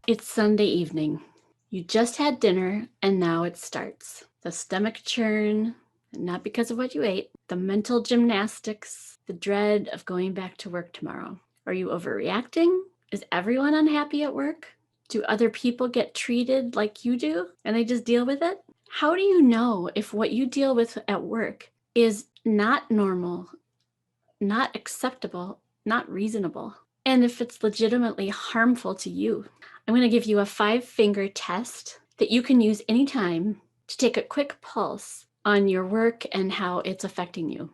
It's Sunday evening. You just had dinner and now it starts. The stomach churn, not because of what you ate, the mental gymnastics, the dread of going back to work tomorrow. Are you overreacting? Is everyone unhappy at work? Do other people get treated like you do and they just deal with it? How do you know if what you deal with at work is not normal, not acceptable, not reasonable, and if it's legitimately harmful to you? I'm going to give you a 5-finger test that you can use anytime to take a quick pulse on your work and how it's affecting you.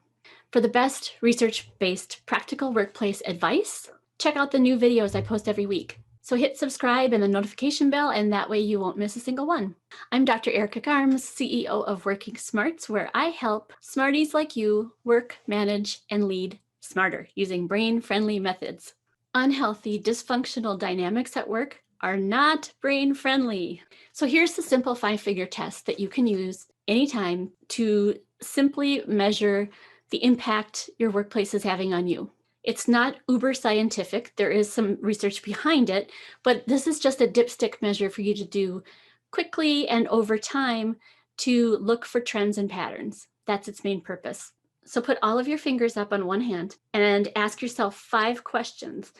For the best research-based practical workplace advice, check out the new videos I post every week. So hit subscribe and the notification bell, and that way you won't miss a single one. I'm Dr. Erika Garms, CEO of WorkingSmarts, where I help smarties like you work, manage, and lead smarter using brain-friendly methods. Unhealthy, dysfunctional dynamics at work are not brain-friendly. So here's the simple 5-figure test that you can use anytime to simply measure the impact your workplace is having on you. It's not uber scientific. There is some research behind it, but this is just a dipstick measure for you to do quickly and over time to look for trends and patterns. That's its main purpose. So put all of your fingers up on one hand and ask yourself 5 questions,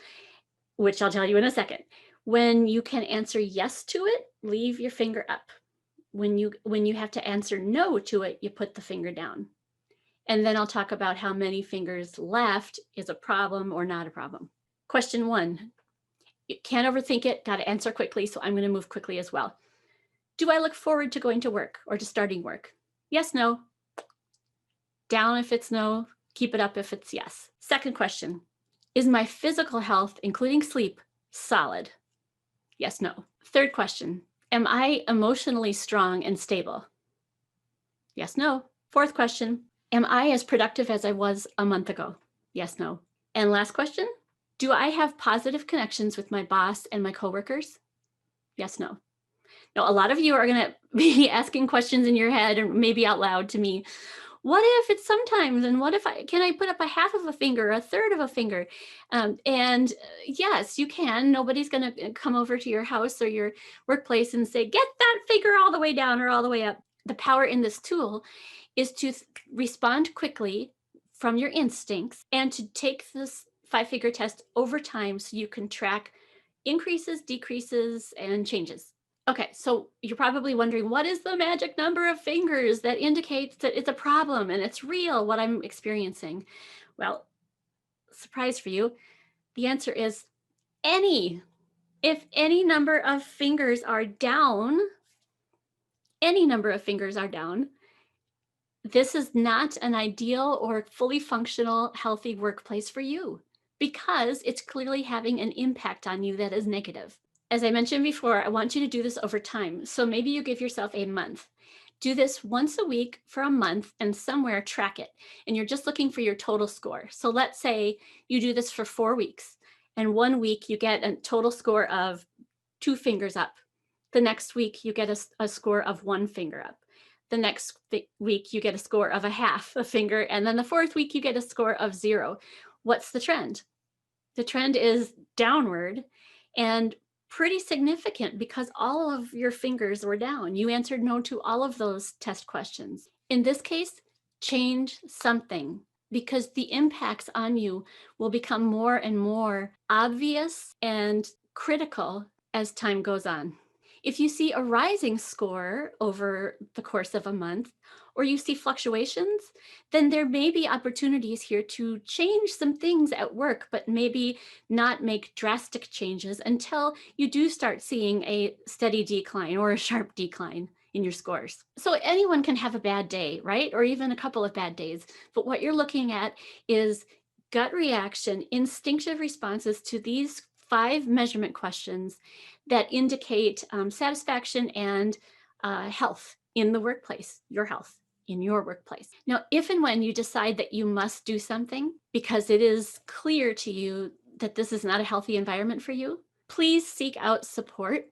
which I'll tell you in a second. When you can answer yes to it, leave your finger up. When you have to answer no to it, you put the finger down. And then I'll talk about how many fingers left is a problem or not a problem. Question 1, you can't overthink it, got to answer quickly, so I'm going to move quickly as well. Do I look forward to going to work or to starting work? Yes, no. Down if it's no, keep it up if it's yes. Second question, is my physical health, including sleep, solid? Yes, no. Third question, am I emotionally strong and stable? Yes, no. Fourth question, am I as productive as I was a month ago? Yes, no. And last question, do I have positive connections with my boss and my coworkers? Yes, no. Now, a lot of you are going to be asking questions in your head or maybe out loud to me. What if it's sometimes, and what if can I put up a half of a finger, a third of a finger? Yes, you can. Nobody's going to come over to your house or your workplace and say, get that finger all the way down or all the way up. The power in this tool is to respond quickly from your instincts and to take this 5-figure test over time so you can track increases, decreases, and changes. Okay, so you're probably wondering, what is the magic number of fingers that indicates that it's a problem and it's real, what I'm experiencing? Well, surprise for you, the answer is any. If any number of fingers are down, any number of fingers are down, this is not an ideal or fully functional, healthy workplace for you because it's clearly having an impact on you that is negative. As I mentioned before, I want you to do this over time. So maybe you give yourself a month. Do this once a week for a month and somewhere track it. And you're just looking for your total score. So let's say you do this for 4 weeks and 1 week you get a total score of 2 fingers up. The next week you get a score of 1 finger up. The next week you get a score of a half a finger. And then the 4th week you get a score of 0. What's the trend? The trend is downward and pretty significant because all of your fingers were down. You answered no to all of those test questions. In this case, change something because the impacts on you will become more and more obvious and critical as time goes on. If you see a rising score over the course of a month, or you see fluctuations, then there may be opportunities here to change some things at work, but maybe not make drastic changes until you do start seeing a steady decline or a sharp decline in your scores. So anyone can have a bad day, right? Or even a couple of bad days. But what you're looking at is gut reaction, instinctive responses to these 5 measurement questions that indicate satisfaction and health in the workplace, your health in your workplace. Now, if and when you decide that you must do something because it is clear to you that this is not a healthy environment for you, please seek out support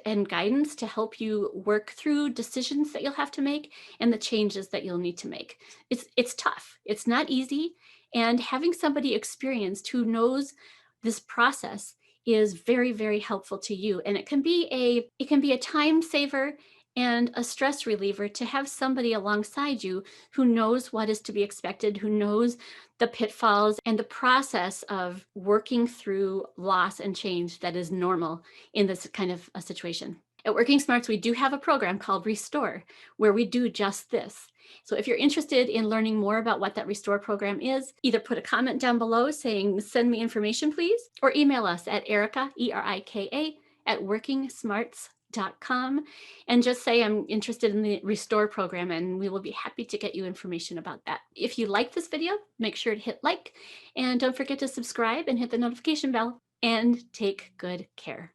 and guidance to help you work through decisions that you'll have to make and the changes that you'll need to make. It's tough. It's not easy. And having somebody experienced who knows this process is very, very helpful to you. And it can be a time saver and a stress reliever to have somebody alongside you who knows what is to be expected, who knows the pitfalls and the process of working through loss and change that is normal in this kind of a situation. At Working Smarts, we do have a program called Restore, where we do just this. So if you're interested in learning more about what that Restore program is, either put a comment down below saying, send me information, please, or email us at Erika, Erika, at WorkingSmarts.com, and just say, I'm interested in the Restore program, and we will be happy to get you information about that. If you like this video, make sure to hit like, and don't forget to subscribe and hit the notification bell, and take good care.